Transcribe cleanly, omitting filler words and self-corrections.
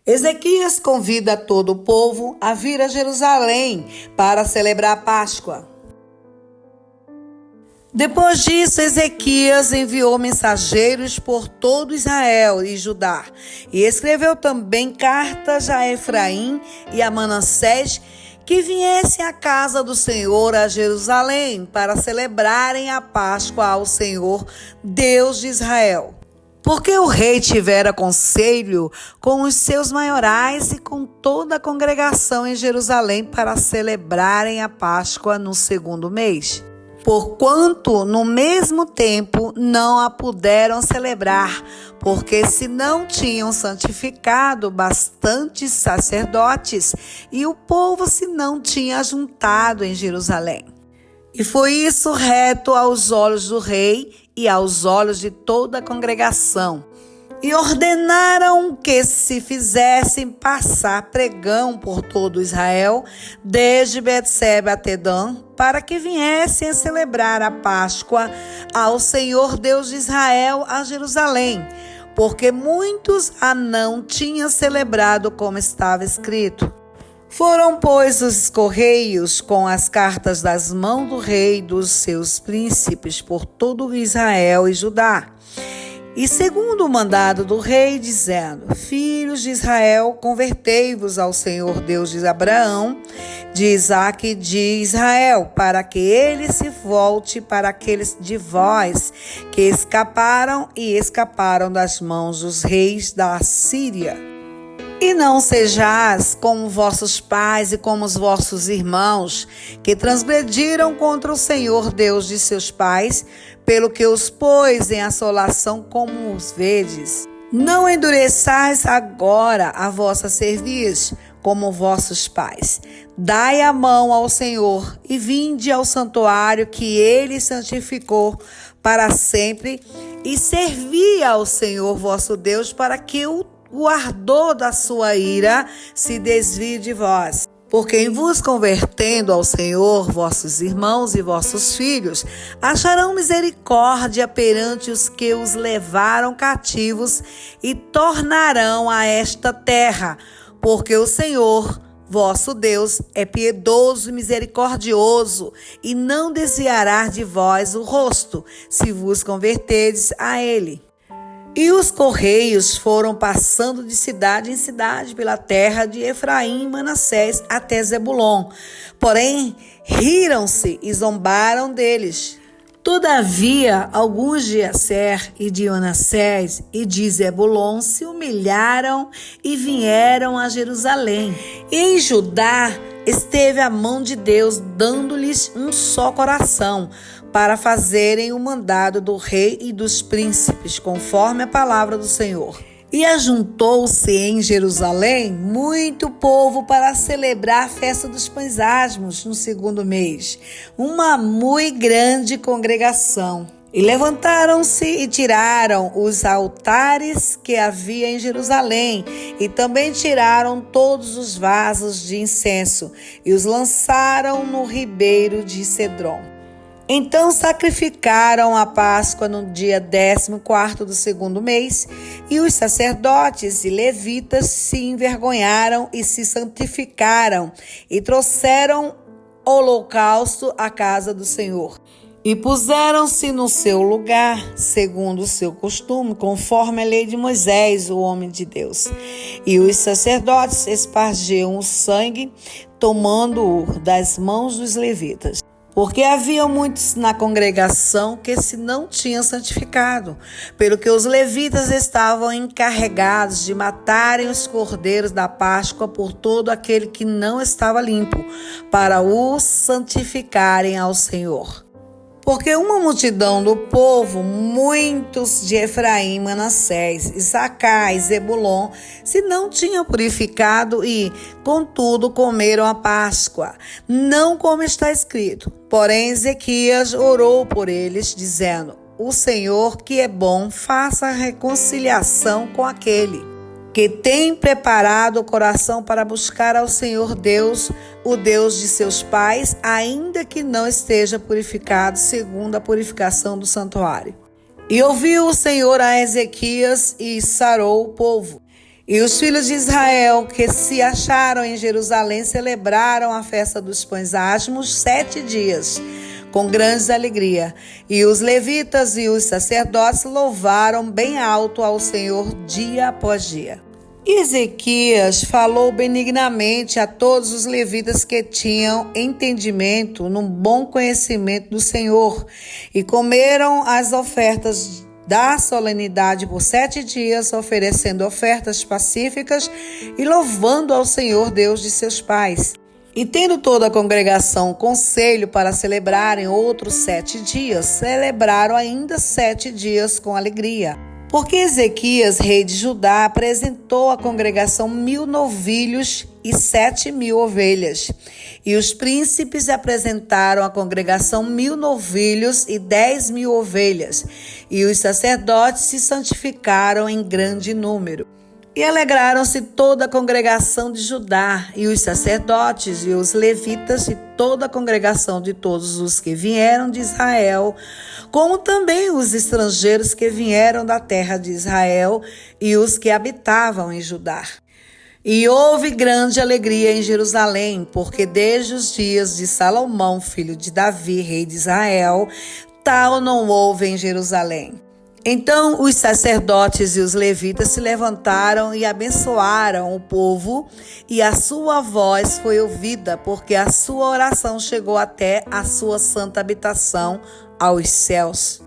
Ezequias convida todo o povo a vir a Jerusalém para celebrar a Páscoa. Depois disso, Ezequias enviou mensageiros por todo Israel e Judá, e escreveu também cartas a Efraim e a Manassés, que viessem à casa do Senhor a Jerusalém para celebrarem a Páscoa ao Senhor, Deus de Israel. Porque o rei tivera conselho com os seus maiorais e com toda a congregação em Jerusalém para celebrarem a Páscoa no segundo mês. Porquanto no mesmo tempo não a puderam celebrar, porque se não tinham santificado bastantes sacerdotes e o povo se não tinha juntado em Jerusalém. E foi isso reto aos olhos do rei e aos olhos de toda a congregação. E ordenaram que se fizessem passar pregão por todo Israel, desde Betseba até Dan, para que viessem a celebrar a Páscoa ao Senhor Deus de Israel a Jerusalém, porque muitos a não tinham celebrado como estava escrito. Foram, pois, os correios com as cartas das mãos do rei e dos seus príncipes por todo Israel e Judá. E segundo o mandado do rei, dizendo: Filhos de Israel, convertei-vos ao Senhor Deus de Abraão, de Isaque e de Israel, para que ele se volte para aqueles de vós que escaparam das mãos dos reis da Síria. E não sejais como vossos pais e como os vossos irmãos, que transgrediram contra o Senhor Deus de seus pais, pelo que os pôs em assolação como os vedes. Não endureçais agora a vossa cerviz, como vossos pais. Dai a mão ao Senhor e vinde ao santuário que ele santificou para sempre, e servi ao Senhor vosso Deus, para que o ardor da sua ira se desvie de vós. Porque em vos convertendo ao Senhor, vossos irmãos e vossos filhos acharão misericórdia perante os que os levaram cativos e tornarão a esta terra, porque o Senhor, vosso Deus, é piedoso e misericordioso, e não desviará de vós o rosto, se vos converterdes a ele. E os correios foram passando de cidade em cidade pela terra de Efraim e Manassés até Zebulon. Porém, riram-se e zombaram deles. Todavia, alguns de Aser e de Manassés e de Zebulon se humilharam e vieram a Jerusalém. E em Judá esteve a mão de Deus, dando-lhes um só coração, para fazerem o mandado do rei e dos príncipes, conforme a palavra do Senhor. E ajuntou-se em Jerusalém muito povo para celebrar a festa dos pães asmos no segundo mês, uma muito grande congregação. E levantaram-se e tiraram os altares que havia em Jerusalém, e também tiraram todos os vasos de incenso, e os lançaram no ribeiro de Cedron. Então sacrificaram a Páscoa no dia 14º do segundo mês, e os sacerdotes e levitas se envergonharam e se santificaram, e trouxeram holocausto à casa do Senhor. E puseram-se no seu lugar, segundo o seu costume, conforme a lei de Moisés, o homem de Deus. E os sacerdotes espargiam o sangue, tomando-o das mãos dos levitas. Porque havia muitos na congregação que se não tinham santificado, pelo que os levitas estavam encarregados de matarem os cordeiros da Páscoa por todo aquele que não estava limpo, para o santificarem ao Senhor. Porque uma multidão do povo, muitos de Efraim, Manassés, Issacar e Zebulon, se não tinham purificado e, contudo, comeram a Páscoa, não como está escrito. Porém, Ezequias orou por eles, dizendo: O Senhor, que é bom, faça reconciliação com aquele que tem preparado o coração para buscar ao Senhor Deus, o Deus de seus pais, ainda que não esteja purificado segundo a purificação do santuário. E ouviu o Senhor a Ezequias e sarou o povo. E os filhos de Israel que se acharam em Jerusalém celebraram a festa dos pães asmos 7 dias, com grande alegria. E os levitas e os sacerdotes louvaram bem alto ao Senhor dia após dia. Ezequias falou benignamente a todos os levitas que tinham entendimento, num bom conhecimento do Senhor, e comeram as ofertas da solenidade por 7 dias, oferecendo ofertas pacíficas e louvando ao Senhor Deus de seus pais. E tendo toda a congregação conselho para celebrarem outros 7 dias, celebraram ainda 7 dias com alegria. Porque Ezequias, rei de Judá, apresentou à congregação 1.000 novilhos e 7.000 ovelhas. E os príncipes apresentaram à congregação 1.000 novilhos e 10.000 ovelhas. E os sacerdotes se santificaram em grande número. E alegraram-se toda a congregação de Judá, e os sacerdotes, e os levitas, e toda a congregação de todos os que vieram de Israel, como também os estrangeiros que vieram da terra de Israel, e os que habitavam em Judá. E houve grande alegria em Jerusalém, porque desde os dias de Salomão, filho de Davi, rei de Israel, tal não houve em Jerusalém. Então os sacerdotes e os levitas se levantaram e abençoaram o povo, e a sua voz foi ouvida, porque a sua oração chegou até a sua santa habitação aos céus.